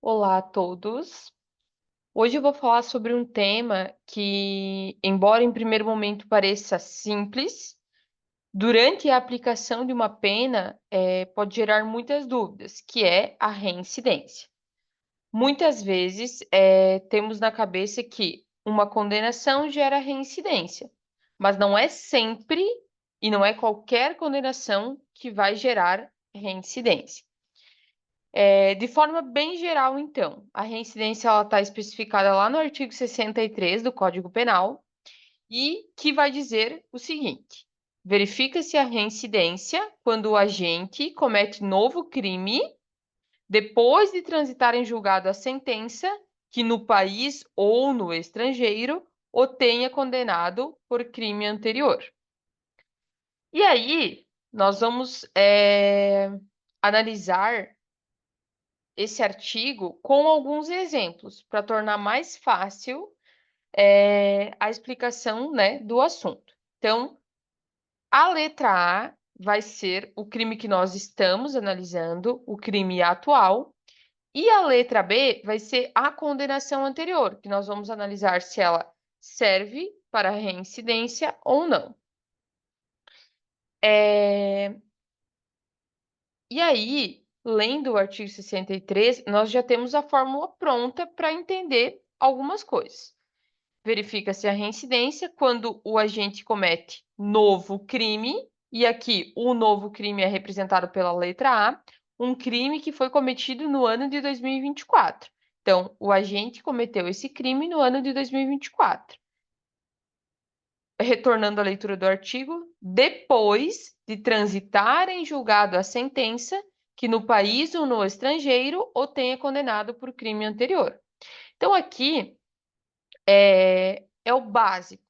Olá a todos. Hoje eu vou falar sobre um tema que, embora em primeiro momento pareça simples, durante a aplicação de uma pena, pode gerar muitas dúvidas, que é a reincidência. Muitas vezes, temos na cabeça que uma condenação gera reincidência, mas não é sempre e não é qualquer condenação que vai gerar reincidência. De forma bem geral, então, a reincidência está especificada lá no artigo 63 do Código Penal e que vai dizer o seguinte: verifica-se a reincidência quando o agente comete novo crime depois de transitar em julgado a sentença que no país ou no estrangeiro o tenha condenado por crime anterior. E aí, nós vamos analisar esse artigo com alguns exemplos para tornar mais fácil a explicação, né, do assunto. Então, a letra A vai ser o crime que nós estamos analisando, o crime atual, e a letra B vai ser a condenação anterior, que nós vamos analisar se ela serve para reincidência ou não. E aí, lendo o artigo 63, nós já temos a fórmula pronta para entender algumas coisas. Verifica-se a reincidência quando o agente comete novo crime, e aqui o novo crime é representado pela letra A, um crime que foi cometido no ano de 2024. Então, o agente cometeu esse crime no ano de 2024. Retornando à leitura do artigo, depois de transitar em julgado a sentença que no país ou no estrangeiro o tenha condenado por crime anterior. Então, aqui é o básico.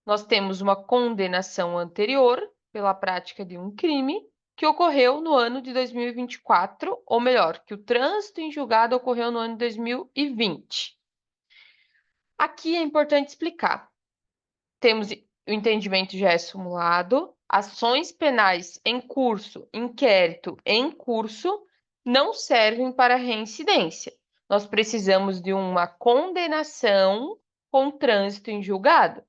Nós temos uma condenação anterior pela prática de um crime que ocorreu no ano de 2024, ou melhor, que o trânsito em julgado ocorreu no ano de 2020. Aqui é importante explicar. Temos o entendimento já é simulado, ações penais em curso, inquérito em curso, não servem para reincidência. Nós precisamos de uma condenação com trânsito em julgado.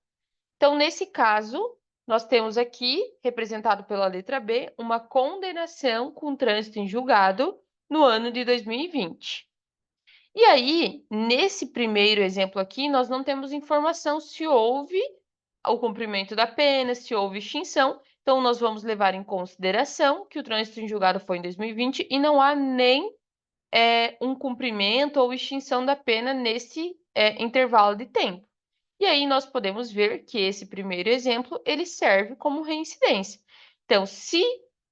Então, nesse caso, nós temos aqui, representado pela letra B, uma condenação com trânsito em julgado no ano de 2020. E aí, nesse primeiro exemplo aqui, nós não temos informação se houve o cumprimento da pena, se houve extinção. Então, nós vamos levar em consideração que o trânsito em julgado foi em 2020 e não há nem um cumprimento ou extinção da pena nesse intervalo de tempo. E aí nós podemos ver que esse primeiro exemplo, ele serve como reincidência. Então, se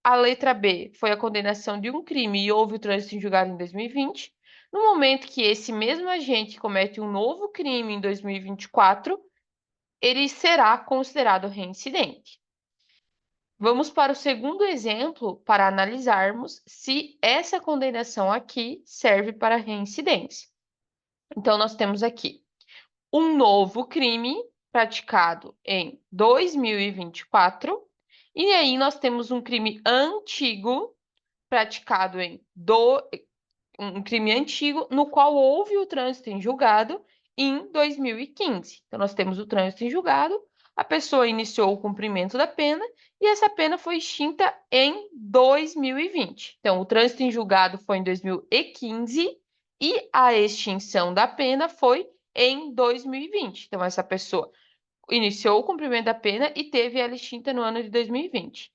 a letra B foi a condenação de um crime e houve o trânsito em julgado em 2020, no momento que esse mesmo agente comete um novo crime em 2024, ele será considerado reincidente. Vamos para o segundo exemplo para analisarmos se essa condenação aqui serve para reincidência. Então, nós temos aqui um novo crime praticado em 2024, e aí nós temos um crime antigo praticado um crime antigo no qual houve o trânsito em julgado em 2015. Então nós temos o trânsito em julgado, a pessoa iniciou o cumprimento da pena e essa pena foi extinta em 2020. Então o trânsito em julgado foi em 2015 e a extinção da pena foi em 2020. Então essa pessoa iniciou o cumprimento da pena e teve ela extinta no ano de 2020.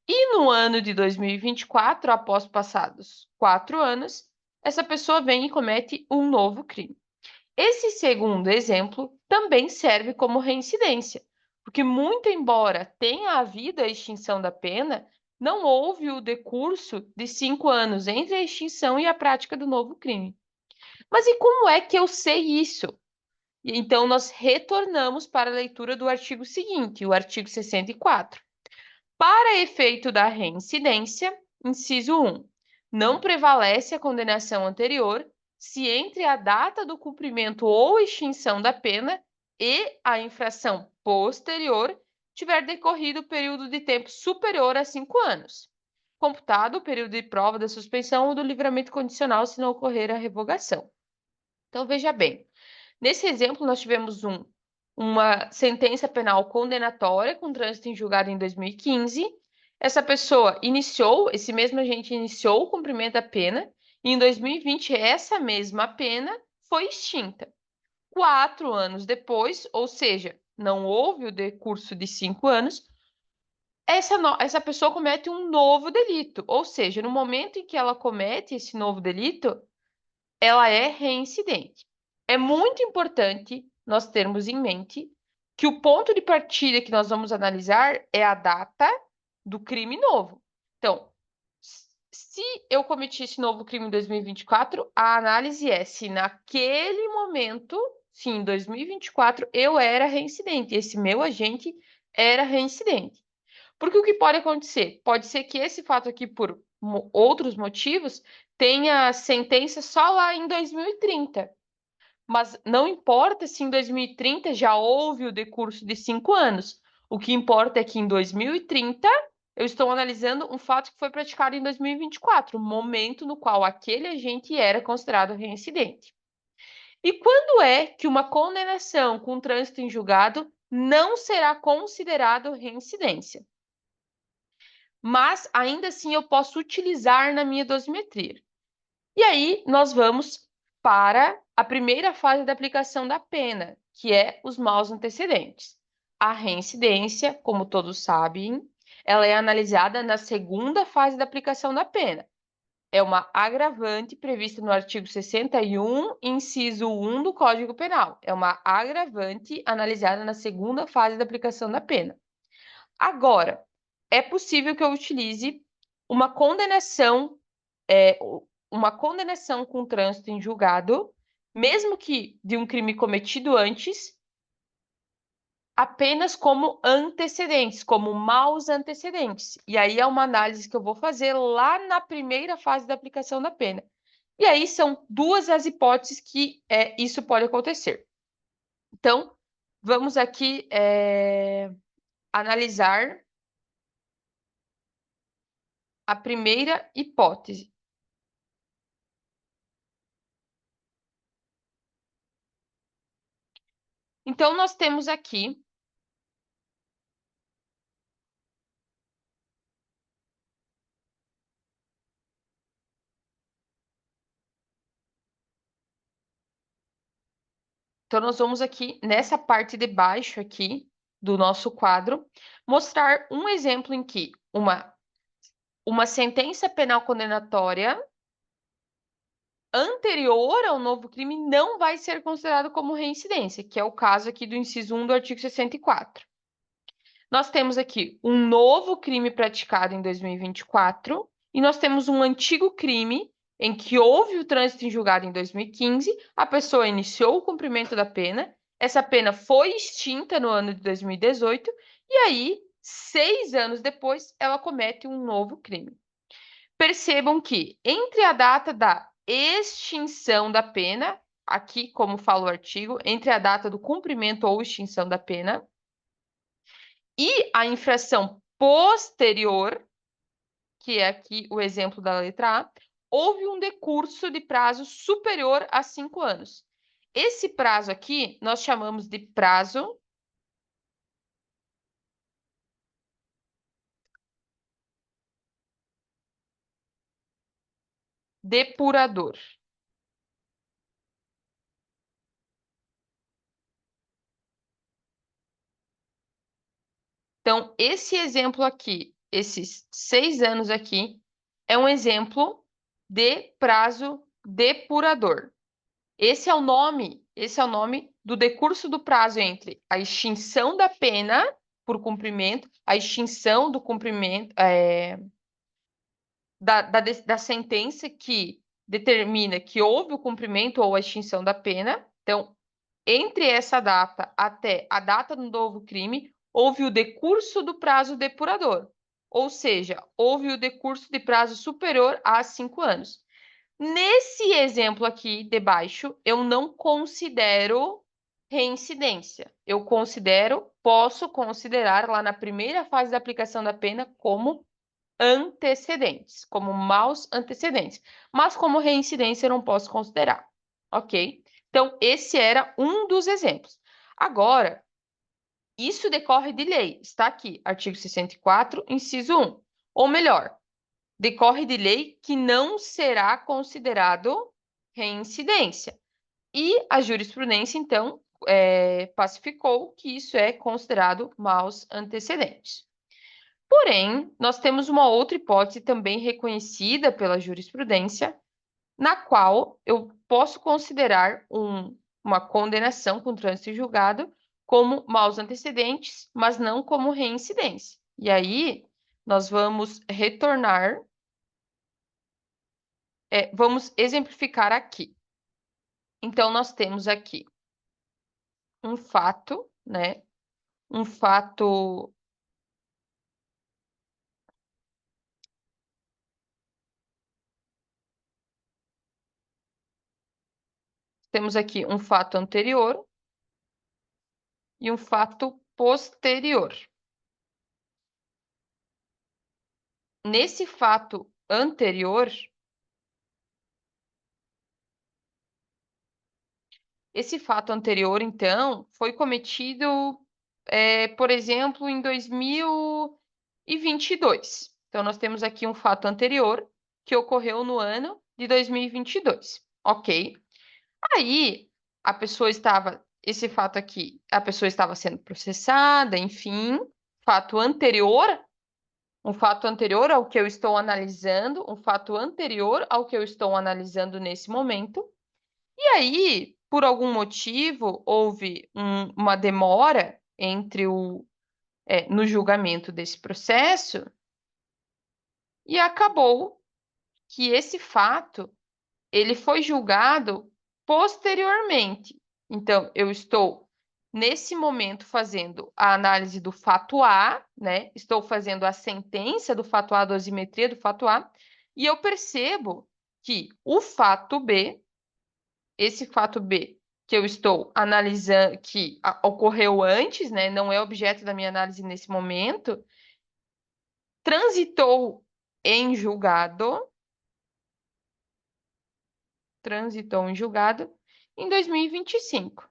E no ano de 2024, após passados 4 anos, essa pessoa vem e comete um novo crime. Esse segundo exemplo também serve como reincidência, porque, muito embora tenha havido a extinção da pena, não houve o decurso de 5 anos entre a extinção e a prática do novo crime. Mas e como é que eu sei isso? Então, nós retornamos para a leitura do artigo seguinte, o artigo 64. Para efeito da reincidência, inciso 1, não prevalece a condenação anterior se entre a data do cumprimento ou extinção da pena e a infração posterior tiver decorrido período de tempo superior a 5 anos. computado o período de prova da suspensão ou do livramento condicional se não ocorrer a revogação. Então, veja bem, nesse exemplo, nós tivemos uma sentença penal condenatória com trânsito em julgado em 2015. Essa pessoa esse mesmo agente iniciou o cumprimento da pena, e em 2020 essa mesma pena foi extinta. 4 anos depois, ou seja, não houve o decurso de 5 anos, essa pessoa comete um novo delito. Ou seja, no momento em que ela comete esse novo delito, ela é reincidente. É muito importante nós termos em mente que o ponto de partida que nós vamos analisar é a data do crime novo. Então, se eu cometi esse novo crime em 2024, a análise é se naquele momento, sim, em 2024, eu era reincidente, esse meu agente era reincidente. Porque o que pode acontecer? Pode ser que esse fato aqui, por outros motivos, tenha sentença só lá em 2030. Mas não importa se em 2030 já houve o decurso de 5 anos. O que importa é que em 2030 eu estou analisando um fato que foi praticado em 2024, o momento no qual aquele agente era considerado reincidente. E quando é que uma condenação com trânsito em julgado não será considerado reincidência? Mas ainda assim eu posso utilizar na minha dosimetria. E aí nós vamos para a primeira fase da aplicação da pena, que é os maus antecedentes. A reincidência, como todos sabem, ela é analisada na segunda fase da aplicação da pena. É uma agravante prevista no artigo 61, inciso 1 do Código Penal. É uma agravante analisada na segunda fase da aplicação da pena. Agora, é possível que eu utilize uma condenação, é, uma condenação com trânsito em julgado, mesmo que de um crime cometido antes, apenas como antecedentes, como maus antecedentes. E aí é uma análise que eu vou fazer lá na primeira fase da aplicação da pena. E aí são duas as hipóteses que isso pode acontecer. Então, vamos aqui analisar a primeira hipótese. Então, nós temos aqui Então, nós vamos aqui, nessa parte de baixo aqui do nosso quadro, mostrar um exemplo em que uma sentença penal condenatória anterior ao novo crime não vai ser considerado como reincidência, que é o caso aqui do inciso 1 do artigo 64. Nós temos aqui um novo crime praticado em 2024 e nós temos um antigo crime em que houve o trânsito em julgado em 2015, a pessoa iniciou o cumprimento da pena, essa pena foi extinta no ano de 2018 e aí, 6 anos depois, ela comete um novo crime. Percebam que entre a data da extinção da pena, aqui como fala o artigo, entre a data do cumprimento ou extinção da pena, e a infração posterior, que é aqui o exemplo da letra A, houve um decurso de prazo superior a 5 anos. Esse prazo aqui nós chamamos de prazo depurador. Então, esse exemplo aqui, esses 6 anos aqui, é um exemplo de prazo depurador. Esse é o nome do decurso do prazo entre a extinção da pena por cumprimento, a extinção do cumprimento da sentença que determina que houve o cumprimento ou a extinção da pena. Então, entre essa data até a data do novo crime, houve o decurso do prazo depurador, ou seja, houve o decurso de prazo superior a 5 anos. Nesse exemplo aqui de baixo, eu não considero reincidência. Posso considerar lá na primeira fase da aplicação da pena como antecedentes, como maus antecedentes. Mas como reincidência eu não posso considerar, ok? Então, esse era um dos exemplos. Agora, isso decorre de lei. Está aqui, artigo 64, inciso 1. Ou melhor, decorre de lei que não será considerado reincidência. E a jurisprudência, então, pacificou que isso é considerado maus antecedentes. Porém, nós temos uma outra hipótese também reconhecida pela jurisprudência, na qual eu posso considerar uma condenação com trânsito em julgado como maus antecedentes, mas não como reincidência. E aí, nós vamos retornar, vamos exemplificar aqui. Então, nós temos aqui um fato, né? Um fato. Temos aqui um fato anterior e um fato posterior. Nesse fato anterior, esse fato anterior, então, foi cometido, por exemplo, em 2022. Então, nós temos aqui um fato anterior que ocorreu no ano de 2022, ok? Aí, esse fato aqui, a pessoa estava sendo processada, enfim, fato anterior, um fato anterior ao que eu estou analisando, um fato anterior ao que eu estou analisando nesse momento. E aí, por algum motivo, houve uma demora no julgamento desse processo e acabou que esse fato ele foi julgado posteriormente. Então, eu estou nesse momento fazendo a análise do fato A, né? Estou fazendo a sentença do fato A, a dosimetria do fato A, e eu percebo que o fato B, esse fato B que eu estou analisando, que ocorreu antes, né? Não é objeto da minha análise nesse momento, transitou em julgado em 2025.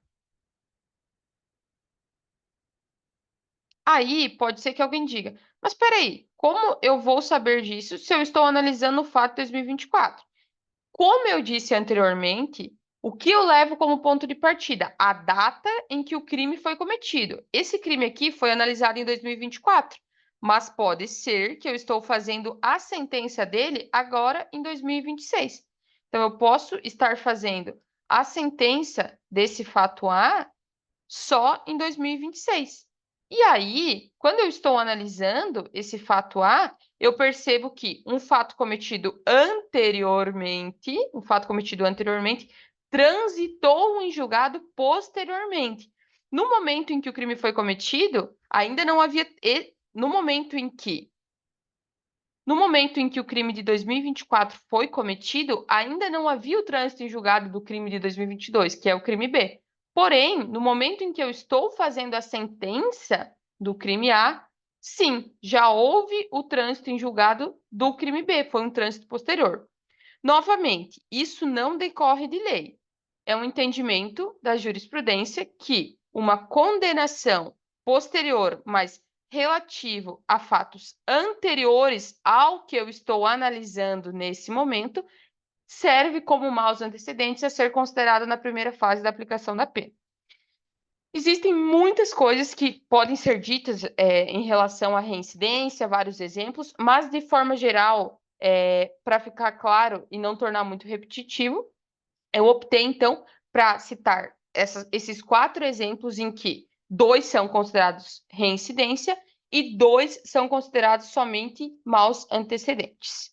Aí pode ser que alguém diga, mas peraí, como eu vou saber disso se eu estou analisando o fato de 2024? Como eu disse anteriormente, o que eu levo como ponto de partida? A data em que o crime foi cometido. Esse crime aqui foi analisado em 2024, mas pode ser que eu estou fazendo a sentença dele agora em 2026. Então, eu posso estar fazendo a sentença desse fato A só em 2026. E aí, quando eu estou analisando esse fato A, eu percebo que um fato cometido anteriormente, transitou em julgado posteriormente. No momento em que o crime foi cometido, ainda não havia. No momento em que o crime de 2024 foi cometido, ainda não havia o trânsito em julgado do crime de 2022, que é o crime B. Porém, no momento em que eu estou fazendo a sentença do crime A, sim, já houve o trânsito em julgado do crime B, foi um trânsito posterior. Novamente, isso não decorre de lei. É um entendimento da jurisprudência que uma condenação posterior, mas relativo a fatos anteriores ao que eu estou analisando nesse momento, serve como maus antecedentes a ser considerado na primeira fase da aplicação da pena. Existem muitas coisas que podem ser ditas em relação à reincidência, vários exemplos, mas de forma geral, para ficar claro e não tornar muito repetitivo, eu optei então para citar esses 4 exemplos em que 2 são considerados reincidência e 2 são considerados somente maus antecedentes.